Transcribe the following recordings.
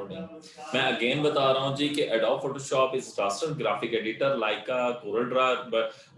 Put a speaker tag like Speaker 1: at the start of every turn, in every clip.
Speaker 1: Morning. मैं again बता रहा हूँ जी कि adobe Photoshop is raster graphic editor like Corel Draw,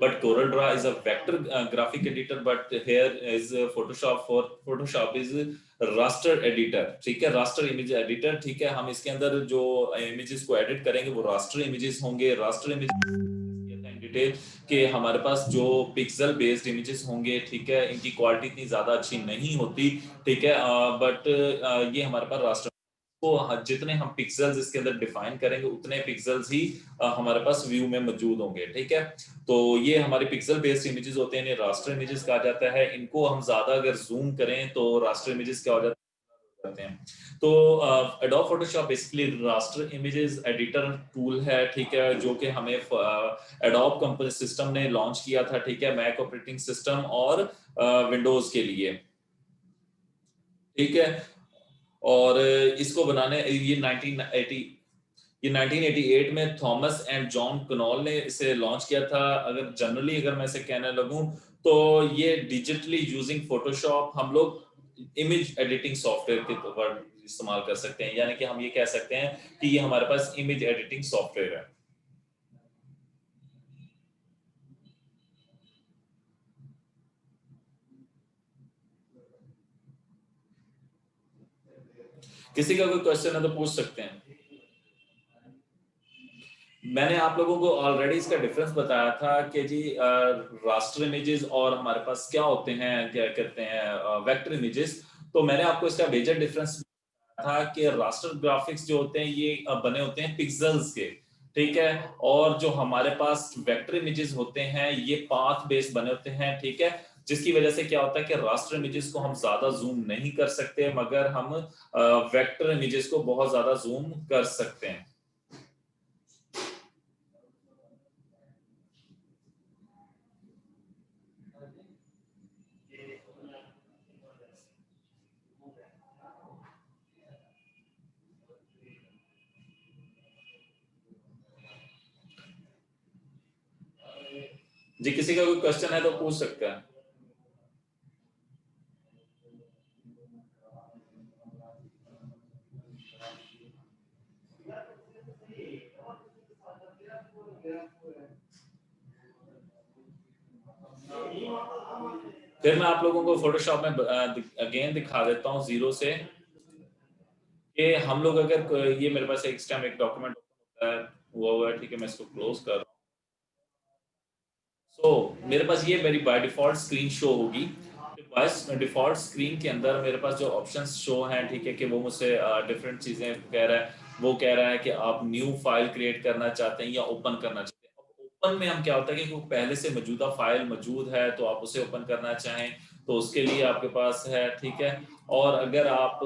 Speaker 1: but Corel Draw is a vector graphic editor, but here is Photoshop is raster editor. ठीक है, raster image editor. ठीक है, हम इसके अंदर जो इमेजेस को एडिट करेंगे वो रास्टर इमेजेस होंगे। रास्टर इमेज डिटेल कि हमारे पास जो पिक्सल बेस्ड इमेजेस होंगे, ठीक है, इनकी क्वालिटी इतनी ज्यादा अच्छी नहीं होती। ठीक है, बट ये हमारे पास रास्टर को जितने हम पिक्सेल्स इसके अंदर डिफाइन करेंगे उतने पिक्सेल्स ही हमारे पास व्यू में मौजूद होंगे। ठीक है, तो ये हमारे पिक्सल बेस्ड इमेजेस होते हैं, इन्हें रास्टर इमेजेस कहा जाता है। इनको हम ज्यादा अगर जूम करें तो रास्टर इमेजेस क्या हो जाते हैं। तो adobe Photoshop basically raster images editor tool है। ठीक है, जो कि हमें एडोब कंपनी सिस्टम ने लॉन्च किया था। ठीक है, मैक ऑपरेटिंग सिस्टम और विंडोज के लिए। ठीक है, और इसको बनाने ये 1988 में थॉमस एंड जॉन कनॉल ने इसे लॉन्च किया था। अगर मैं इसे कहने लगूं तो ये डिजिटली यूजिंग फोटोशॉप हम लोग इमेज एडिटिंग सॉफ्टवेयर के तौर पर इस्तेमाल कर सकते हैं, यानी कि हम ये कह सकते हैं कि ये हमारे पास इमेज एडिटिंग सॉफ्टवेयर है। किसी का कोई क्वेश्चन है तो पूछ सकते हैं। मैंने आप लोगों को ऑलरेडी इसका डिफरेंस बताया था कि जी रास्टर इमेजेस और हमारे पास क्या होते हैं, क्या कहते हैं, वेक्टर इमेजेस। तो मैंने आपको इसका मेजर डिफरेंस था कि रास्टर ग्राफिक्स जो होते हैं ये बने होते हैं पिक्सेल्स के। ठीक है, और जो हमारे पास वेक्टर इमेजेस होते हैं ये पाथ बेस्ड बने होते हैं। ठीक है, जिसकी वजह से क्या होता है कि रास्टर इमेजेस को हम ज्यादा जूम नहीं कर सकते, मगर हम वेक्टर इमेजेस को बहुत ज्यादा जूम कर सकते हैं। जी, किसी का कोई क्वेश्चन है तो पूछ सकता है। फिर मैं आप लोगों को फोटोशॉप में अगेन दिखा देता हूँ जीरो से कि हम लोग अगर ये मेरे पास एक टाइम एक डॉक्यूमेंट होता है हुआ हुआ है। ठीक है, मैं इसको क्लोज कर रहा हूँ। मेरे पास ये मेरी बाय डिफॉल्ट स्क्रीन शो होगी। बस डिफॉल्ट स्क्रीन के अंदर मेरे पास जो ऑप्शंस शो हैं, ठीक है, कि वो मुझसे डिफरेंट चीजें कह रहा है। वो कह रहा है कि आप न्यू फाइल क्रिएट करना चाहते हैं या ओपन करना चाहते हैं। अब ओपन में हम क्या होता है कि वो पहले से मौजूदा फाइल मौजूद है तो आप उसे ओपन करना चाहें तो उसके लिए आपके पास है। ठीक है, और अगर आप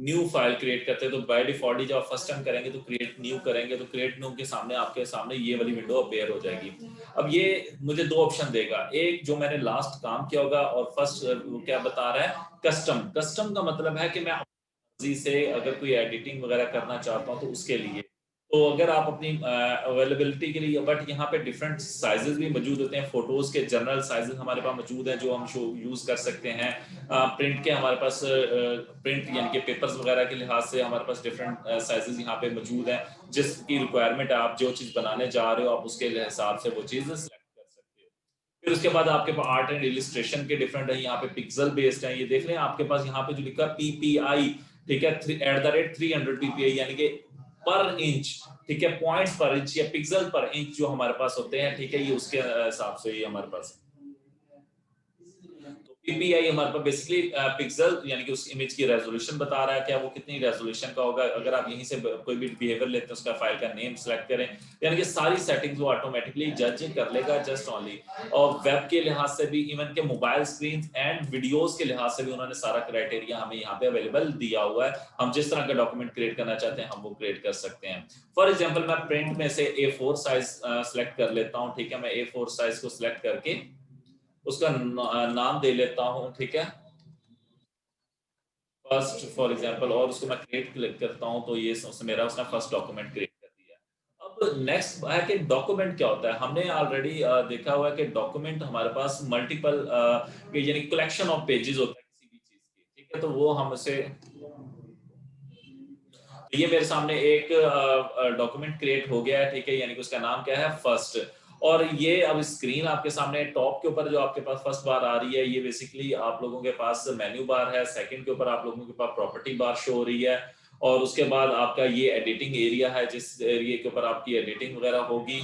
Speaker 1: न्यू फाइल क्रिएट करते हैं तो बाय डिफॉल्ट ही जब आप फर्स्ट टाइम करेंगे तो क्रिएट न्यू करेंगे तो क्रिएट न्यू के सामने आपके सामने ये वाली विंडो अपीयर हो जाएगी। अब ये मुझे दो ऑप्शन देगा, एक जो मैंने लास्ट काम किया होगा और फर्स्ट क्या बता रहा है, कस्टम। कस्टम का मतलब है कि मैं मर्जी से अगर कोई एडिटिंग वगैरह करना चाहता हूँ तो उसके लिए। तो अगर आप अपनी अवेलेबिलिटी के लिए, बट यहाँ पे डिफरेंट साइजेस भी मौजूद होते हैं। फोटोज के जनरल साइजेस हमारे पास मौजूद हैं जो हम शो यूज कर सकते हैं। प्रिंट के हमारे पास प्रिंट यानी कि पेपर्स वगैरह के लिहाज से हमारे पास डिफरेंट साइजेस यहाँ पे मौजूद हैं। जिसकी रिक्वायरमेंट है, आप जो चीज बनाने जा रहे हो आप उसके हिसाब से वो चीज सेलेक्ट कर सकते हो। फिर उसके बाद आपके पास आर्ट एंड इलिस्ट्रेशन के डिफरेंट है, यहाँ पे पिक्सल बेस्ड है। ये देख रहे हैं आपके पास यहाँ पे जो लिखा पीपीआई, ठीक है, @300 पीपीआई यानी कि पर इंच। ठीक है, पॉइंट्स पर इंच या पिक्सल पर इंच जो हमारे पास होते हैं। ठीक है, ये उसके हिसाब से ये हमारे पास पीपीआई हमारे पास बेसिकली पिक्सल यानी कि उस इमेज की रेजोल्यूशन बता रहा है, क्या वो कितनी रेजोल्यूशन का होगा। अगर आप यहीं से कोई भी बिहेवियर लेते हैं उसका फाइल का नेम सेलेक्ट करें, यानी कि सारी सेटिंग्स वो ऑटोमेटिकली जज कर लेगा जस्ट ओनली। और वेब के लिहाज से भी, इवन के मोबाइल स्क्रीन एंड वीडियोस के लिहाज से भी उन्होंने सारा क्राइटेरिया हमें यहाँ पे अवेलेबल दिया हुआ है। हम जिस तरह का डॉक्यूमेंट क्रिएट करना चाहते हैं हम वो क्रिएट कर सकते हैं। फॉर एग्जाम्पल मैं प्रिंट में से A4 साइज सेलेक्ट कर लेता हूँ। ठीक है, मैं A4 साइज को सिलेक्ट करके उसका नाम दे लेता हूँ। ठीक है, फर्स्ट फॉर एग्जांपल, और उसको मैं क्रिएट क्लिक करता हूँ तो ये मेरा उसने फर्स्ट डॉक्यूमेंट क्रिएट कर दिया। अब नेक्स्ट है कि डॉक्यूमेंट क्या होता है। हमने ऑलरेडी देखा हुआ है कि डॉक्यूमेंट हमारे पास मल्टीपल यानी कलेक्शन ऑफ पेजेस होता है किसी भी चीज की। ठीक है, तो वो हम उसे ये मेरे सामने एक डॉक्यूमेंट क्रिएट हो गया है, ठीक है, यानी कि उसका नाम क्या है, फर्स्ट। और ये अब स्क्रीन आपके सामने टॉप के ऊपर जो आपके पास फर्स्ट बार आ रही है, ये बेसिकली आप लोगों के पास मेन्यू बार है। सेकंड के ऊपर आप लोगों के पास प्रॉपर्टी बार शो हो रही है। और उसके बाद आपका ये एडिटिंग एरिया है, जिस एरिया के ऊपर आपकी एडिटिंग वगैरह होगी।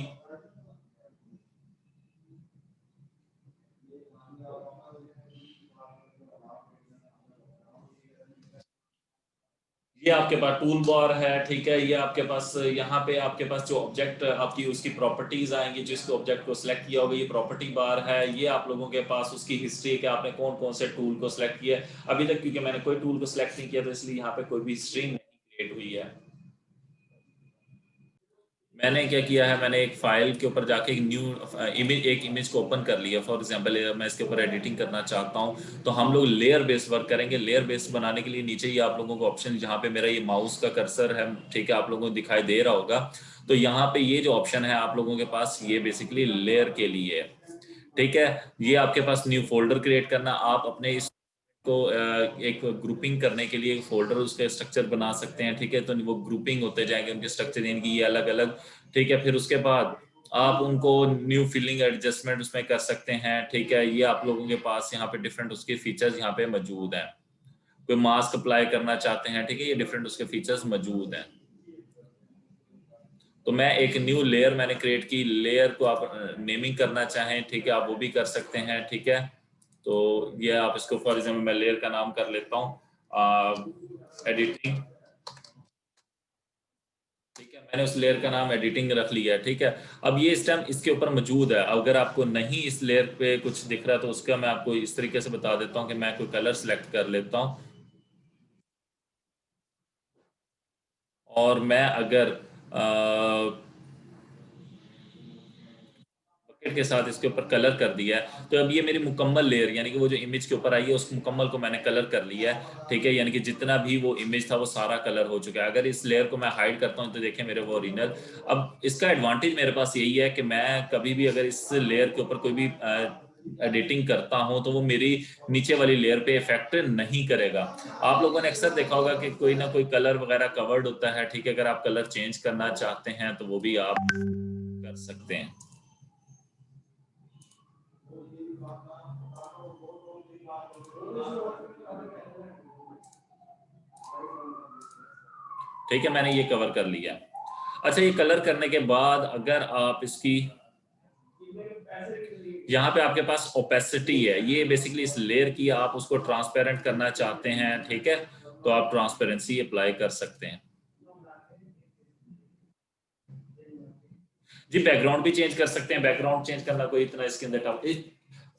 Speaker 1: ये आपके पास टूल बार है, ठीक है। ये आपके पास यहाँ पे आपके पास जो ऑब्जेक्ट आपकी उसकी प्रॉपर्टीज आएंगी, जिसको ऑब्जेक्ट को सिलेक्ट किया होगा, ये प्रॉपर्टी बार है। ये आप लोगों के पास उसकी हिस्ट्री है कि आपने कौन कौन से टूल को सिलेक्ट किया है। अभी तक क्योंकि मैंने कोई टूल को सिलेक्ट नहीं किया, तो इसलिए यहाँ पे कोई भी हिस्ट्री नहीं क्रिएट हुई है। मैंने क्या किया है, मैंने एक फाइल के ऊपर जाके एक इमेज को ओपन कर लिया। फॉर एग्जांपल मैं इसके ऊपर एडिटिंग करना चाहता हूं, तो हम लोग लेयर बेस्ड वर्क करेंगे। लेयर बेस्ड बनाने के लिए नीचे ही आप लोगों को ऑप्शन, जहां पे मेरा ये माउस का कर्सर है, ठीक है, आप लोगों को दिखाई दे रहा होगा। तो यहाँ पे ये जो ऑप्शन है आप लोगों के पास, ये बेसिकली लेयर के लिए है, ठीक है। ये आपके पास न्यू फोल्डर क्रिएट करना, आप अपने इस को एक ग्रुपिंग करने के लिए एक फोल्डर उसका स्ट्रक्चर बना सकते हैं, ठीक है। तो वो ग्रुपिंग होते जाएंगे उनके स्ट्रक्चर, यानी कि ये अलग अलग, ठीक है। फिर उसके बाद आप उनको न्यू फिलिंग एडजस्टमेंट उसमें कर सकते हैं, ठीक है। ये आप लोगों के पास यहाँ पे डिफरेंट उसके फीचर्स यहाँ पे मौजूद हैं। कोई मास्क अप्लाई करना चाहते हैं, ठीक है, ये डिफरेंट उसके फीचर्स मौजूद हैं। तो मैं एक न्यू लेयर मैंने क्रिएट की। लेयर को आप नेमिंग करना चाहें, ठीक है, आप वो भी कर सकते हैं, ठीक है। तो ये आप इसको फॉर एग्जाम्पल मैं लेयर का नाम कर लेता हूँ एडिटिंग, ठीक है। मैंने उस लेयर का नाम एडिटिंग रख लिया है, ठीक है। अब ये स्टेम इसके ऊपर मौजूद है। अगर आपको नहीं इस लेयर पे कुछ दिख रहा, तो उसका मैं आपको इस तरीके से बता देता हूँ कि मैं कोई कलर सेलेक्ट कर लेता हूँ। और मैं अगर बकेट के साथ इसके ऊपर कलर कर दिया है, तो अब ये मेरी मुकम्मल लेयर, यानी कि वो जो इमेज के ऊपर आई है उस मुकम्मल को मैंने कलर कर लिया है, ठीक है। यानी कि जितना भी वो इमेज था वो सारा कलर हो चुका है। अगर इस लेयर को मैं हाइड करता हूँ, तो देखिए मेरे वो ओरिजिनल। अब इसका एडवांटेज मेरे पास यही है कि मैं कभी भी अगर इस लेयर के ऊपर कोई भी एडिटिंग करता हूं, तो वो मेरी नीचे वाली लेयर पे इफेक्ट नहीं करेगा। आप लोगों ने अक्सर देखा होगा कि कोई ना कोई कलर वगैरह कवर्ड होता है, ठीक है। अगर आप कलर चेंज करना चाहते हैं, तो वो भी आप कर सकते हैं। ठीक है, मैंने ये कवर कर लिया। अच्छा, ये कलर करने के बाद अगर आप इसकी, यहाँ पे आपके पास ओपेसिटी है, ये बेसिकली इस लेयर की आप उसको ट्रांसपेरेंट करना चाहते हैं, ठीक है, तो आप ट्रांसपेरेंसी अप्लाई कर सकते हैं। जी, बैकग्राउंड भी चेंज कर सकते हैं। बैकग्राउंड चेंज करना कोई इतना इसके अंदर टफ,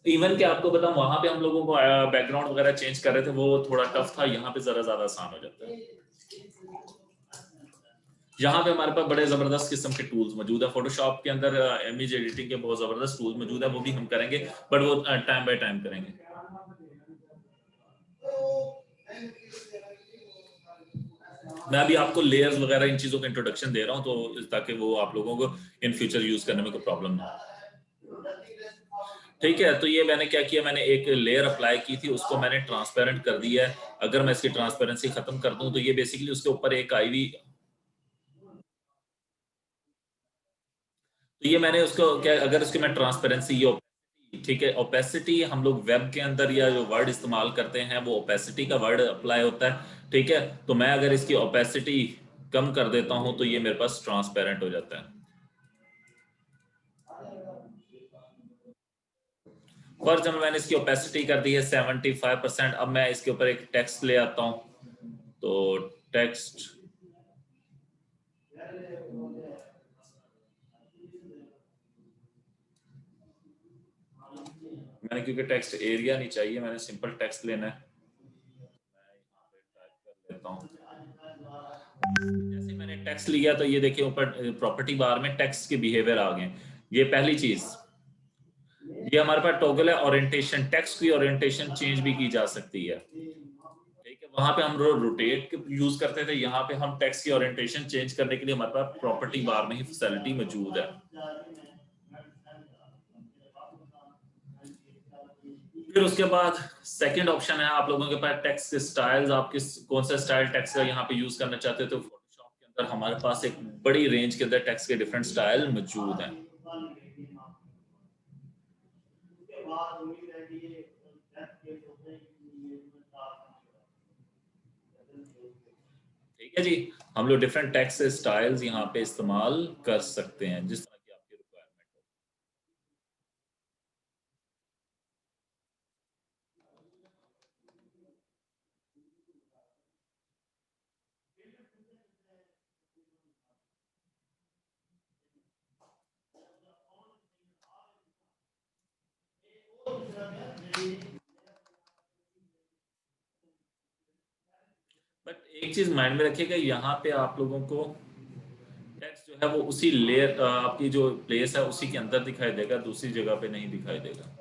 Speaker 1: इवन कि आपको बताऊं, वहां पे हम लोगों को बैकग्राउंड वगैरह चेंज कर रहे थे, वो थोड़ा टफ था। यहाँ पे जरा ज्यादा आसान हो जाता है। यहाँ पे हमारे पास बड़े जबरदस्त किस्म के टूल्स मौजूद है। फोटोशॉप के अंदर इमेज एडिटिंग के बहुत जबरदस्त टूल्स मौजूद है, वो भी हम करेंगे, बट वो टाइम बाय टाइम करेंगे। मैं अभी आपको लेयर्स वगैरह इन चीजों का इंट्रोडक्शन दे रहा हूँ, तो ताकि वो आप लोगों को इन फ्यूचर यूज करने में कोई प्रॉब्लम ना हो। ठीक है, तो ये मैंने क्या किया, मैंने एक लेयर अप्लाई की थी, उसको मैंने ट्रांसपेरेंट कर दिया है। अगर मैं इसकी ट्रांसपेरेंसी खत्म कर दूं, तो ये बेसिकली उसके ऊपर एक आई हुई, तो ये मैंने उसको क्या, अगर उसकी मैं ट्रांसपेरेंसी, ये ठीक है, ओपेसिटी हम लोग वेब के अंदर या जो वर्ड इस्तेमाल करते हैं, वो ओपेसिटी का वर्ड अप्लाई होता है, ठीक है। तो मैं अगर इसकी ओपेसिटी कम कर देता हूं, तो ये मेरे पास ट्रांसपेरेंट हो जाता है। फॉर एग्जाम्पल मैंने इसकी ओपेसिटी कर दी है 75%। अब मैं इसके ऊपर एक टेक्स्ट ले आता हूं, तो टेक्स्ट, मैंने क्योंकि टेक्स्ट एरिया नहीं चाहिए, मैंने सिंपल टेक्स्ट लेना है। लेता हूँ, जैसे मैंने टेक्स्ट लिया, तो ये देखिए ऊपर प्रॉपर्टी बार में टेक्स्ट के बिहेवियर आ गए। ये पहली चीज। ये हमारे पास टॉगल है ओरिएंटेशन, टेक्स्ट की ओरिएंटेशन चेंज भी की जा सकती है, ठीक है। वहां पे हम रोटेट यूज करते थे, यहाँ पे हम टेक्स्ट की ओरिएंटेशन चेंज करने के लिए हमारे पास प्रॉपर्टी बार में ही फैसिलिटी मौजूद है। फिर उसके बाद सेकंड ऑप्शन है आप लोगों के पास टेक्स्ट के स्टाइल्स। आप किस कौन सा स्टाइल टेक्स्ट का यहाँ पे यूज करना चाहते हो, तो अंदर हमारे पास एक बड़ी रेंज के अंदर टेक्स्ट के डिफरेंट स्टाइल मौजूद हैं। ठीक है जी, हम लोग डिफरेंट टेक्स्ट स्टाइल्स यहाँ पे इस्तेमाल कर सकते हैं जिस तरह की आपकी रिक्वायरमेंट हो। बट एक चीज माइंड में रखिएगा, यहाँ पे आप लोगों को टेक्स्ट जो है वो उसी लेयर, आपकी जो प्लेस है उसी के अंदर दिखाई देगा, दूसरी जगह पे नहीं दिखाई देगा।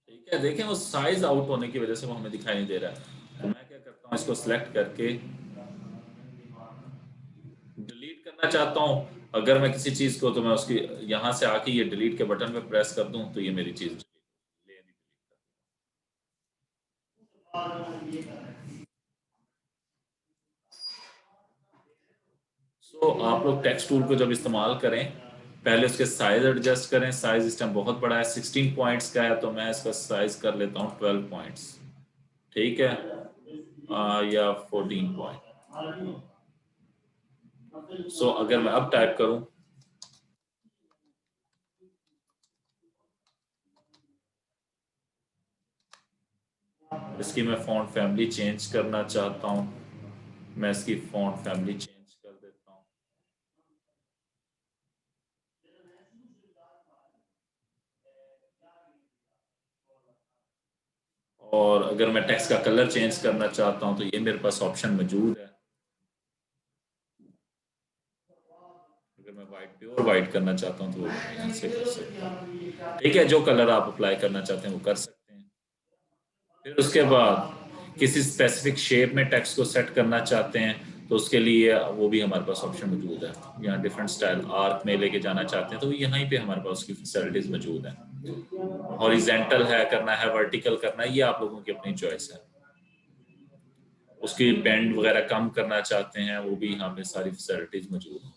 Speaker 1: ठीक है, देखें वो साइज आउट होने की वजह से वो हमें दिखाई नहीं दे रहा है। तो मैं क्या करता हूँ, इसको सिलेक्ट करके डिलीट करना चाहता हूँ। अगर मैं किसी चीज को, तो मैं उसकी यहाँ से आके ये डिलीट के बटन पे प्रेस कर दूं तो ये मेरी चीज सो आप लोग टेक्स्ट टूल को जब इस्तेमाल करें, पहले उसके साइज एडजस्ट करें। साइज इस टाइम बहुत बड़ा है, 16 पॉइंट्स का है, तो मैं इसका साइज कर लेता हूँ 12 पॉइंट्स। ठीक है, या 14 पॉइंट। सो अगर मैं अब टाइप करूं, इसकी मैं फॉन्ट फैमिली चेंज करना चाहता हूं, मैं इसकी फॉन्ट फैमिली चेंज कर देता हूं। और अगर मैं टेक्स्ट का कलर चेंज करना चाहता हूं तो ये मेरे पास ऑप्शन मौजूद है। अगर मैं वाइट, प्योर वाइट करना चाहता हूं तो यहाँ से कर सकता हूँ। ठीक है, जो कलर आप अप्लाई करना चाहते हैं वो कर सकते हैं। फिर उसके बाद किसी स्पेसिफिक शेप में टेक्स्ट को सेट करना चाहते हैं तो उसके लिए वो भी हमारे पास ऑप्शन मौजूद है। यहाँ डिफरेंट स्टाइल आर्क में लेके जाना चाहते हैं तो यहाँ पे हमारे पास उसकी फैसिलिटीज मौजूद हैं। हॉरिजेंटल है करना है, वर्टिकल करना है, ये आप लोगों की अपनी चॉइस है। उसकी बेंड वगैरह कम करना चाहते हैं, वो भी यहाँ पे सारी फैसिलिटीज मौजूद है।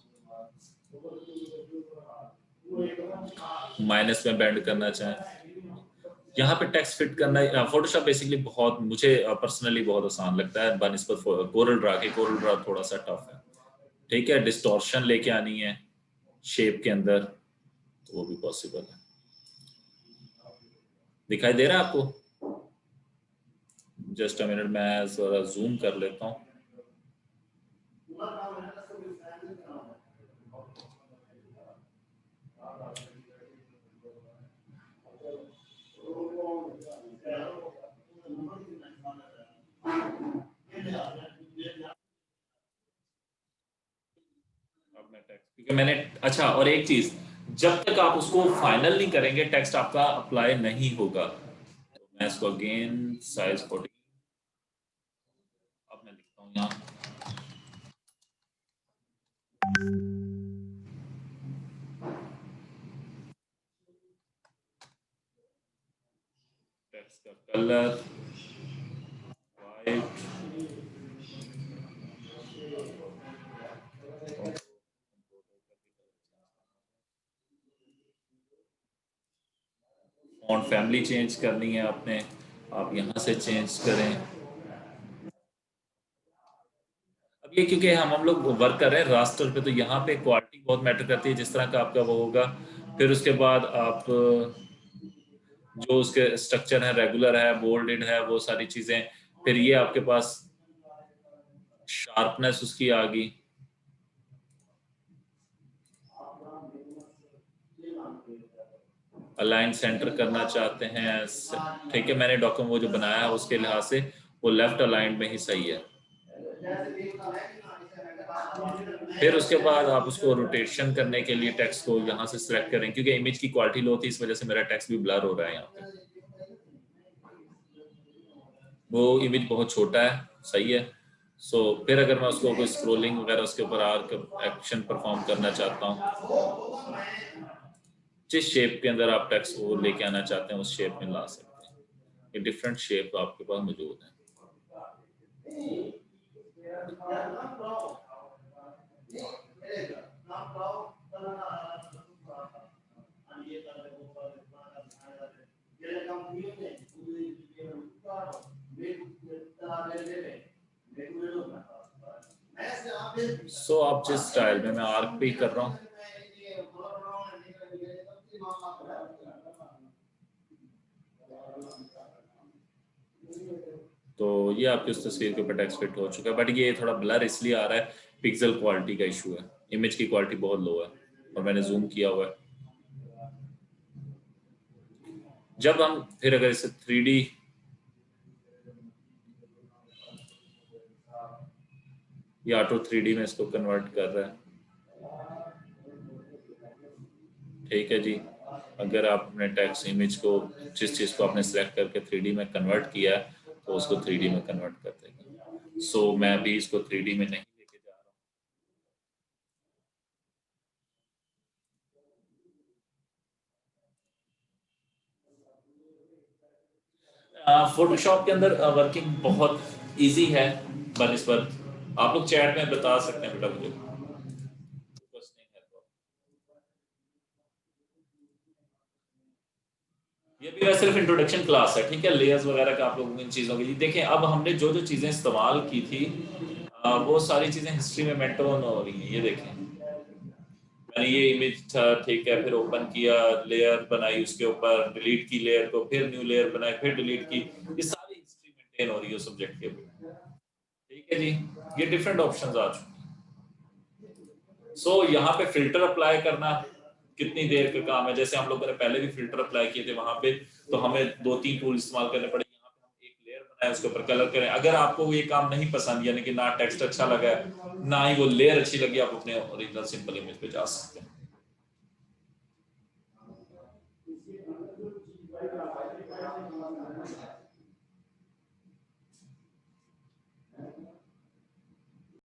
Speaker 1: माइनस में बेंड करना चाहें, यहाँ पे टेक्स्ट फिट करना। फोटोशॉप बेसिकली बहुत, मुझे पर्सनली बहुत आसान लगता है बनिस्बत कोरल ड्रा के। कोरल ड्रा थोड़ा सा टफ है। ठीक है, डिस्टॉर्शन लेके आनी है शेप के अंदर तो वो भी पॉसिबल है। दिखाई दे रहा है आपको? जस्ट अ मिनट, मैं थोड़ा जूम कर लेता हूँ। अब मैं टेक्स्ट, क्योंकि मैंने, अच्छा और एक चीज, जब तक आप उसको फाइनल नहीं करेंगे टेक्स्ट आपका अप्लाई नहीं होगा। तो मैं इसको अगेन साइज 40, अब मैं लिखता हूँ यहाँ टेक्स्ट का colour white, font family change करनी है आपने, आप यहाँ से चेंज करें। अब ये क्योंकि हम लोग वर्क कर रहे हैं रास्टर पे, तो यहाँ पे क्वालिटी बहुत मैटर करती है, जिस तरह का आपका वो होगा। फिर उसके बाद आप जो उसके स्ट्रक्चर है, रेगुलर है, बोल्डेड है, वो सारी चीजें। फिर ये आपके पास शार्पनेस उसकी आ गई। अलाइन सेंटर करना चाहते हैं, ठीक है, मैंने डॉक्यूमेंट वो जो बनाया है उसके लिहाज से वो लेफ्ट अलाइन में ही सही है। फिर उसके बाद आप उसको रोटेशन करने के लिए टेक्स्ट को यहाँ से सिलेक्ट करें, क्योंकि इमेज की क्वालिटी लो थी, इस वजह से मेरा टेक्स्ट भी ब्लर हो रहा है यहाँ पे। वो इमेज बहुत छोटा है, सही है। सो फिर अगर मैं उसको कोई स्क्रोलिंग वगैरह उसके ऊपर आकर एक्शन परफॉर्म करना चाहता हूँ, जिस शेप के अंदर आप टेक्स्ट को लेके आना चाहते हैं उस शेप में ला सकते हैं। ये डिफरेंट शेप आपके पास मौजूद है। सो आप जिस स्टाइल में मैं आर्क पे कर रहा हूँ, तो ये आपकी उस तस्वीर के ऊपर टेक्स्ट फिट हो चुका है, बट ये थोड़ा ब्लर इसलिए आ रहा है, पिक्सल क्वालिटी का इशू है, इमेज की क्वालिटी बहुत लो है और मैंने जूम किया हुआ है। जब हम फिर अगर इसे 3D, ये ऑटो 3D में इसको कन्वर्ट कर रहा है, ठीक है जी। अगर आपने टेक्स्ट इमेज को, जिस चीज़ को आपने सेलेक्ट करके 3D में कन्वर्ट किया है, तो उसको 3D में कन्वर्ट कर देगा। सो मैं भी इसको 3D में नहीं लेके जा रहा हूँ। फोटोशॉप के अंदर वर्किंग बहुत इजी है बनिस्बत, आप लोग चैट में बता सकते हैं बेटा मुझे, बस नहीं है तो। ये भी वैसे सिर्फ इंट्रोडक्शन क्लास है, ठीक है। लेयर्स वगैरह का आप लोगों को इन चीज़ों की देखें, अब हमने जो जो चीज़ें इस्तेमाल की थी वो सारी चीज़ें हिस्ट्री में मेंटेन हो रही हैं। ये देखें, मैंने ये इमेज था, ठीक है, फिर ओपन किया, लेयर बनाई, उसके ऊपर डिलीट की लेयर को, फिर न्यू लेयर बनाई, फिर डिलीट की, ये सारी हिस्ट्री मेंटेन हो रही है सब्जेक्ट के ऊपर, ठीक है जी। ये डिफरेंट ऑप्शंस आ चुके हैं। सो यहाँ पे फिल्टर अप्लाई करना कितनी देर का काम है, जैसे हम लोगों ने पहले भी फिल्टर अप्लाई किए थे वहां पे, तो हमें 2-3 टूल इस्तेमाल करने पड़े। यहाँ पे हम एक लेयर बनाए, उसके ऊपर कलर करें। अगर आपको ये काम नहीं पसंद, यानी कि ना टेक्स्ट अच्छा लगा है ना ही वो लेयर अच्छी लगी, आप अपने ओरिजिनल सिंपल इमेज पे जा सकते हैं।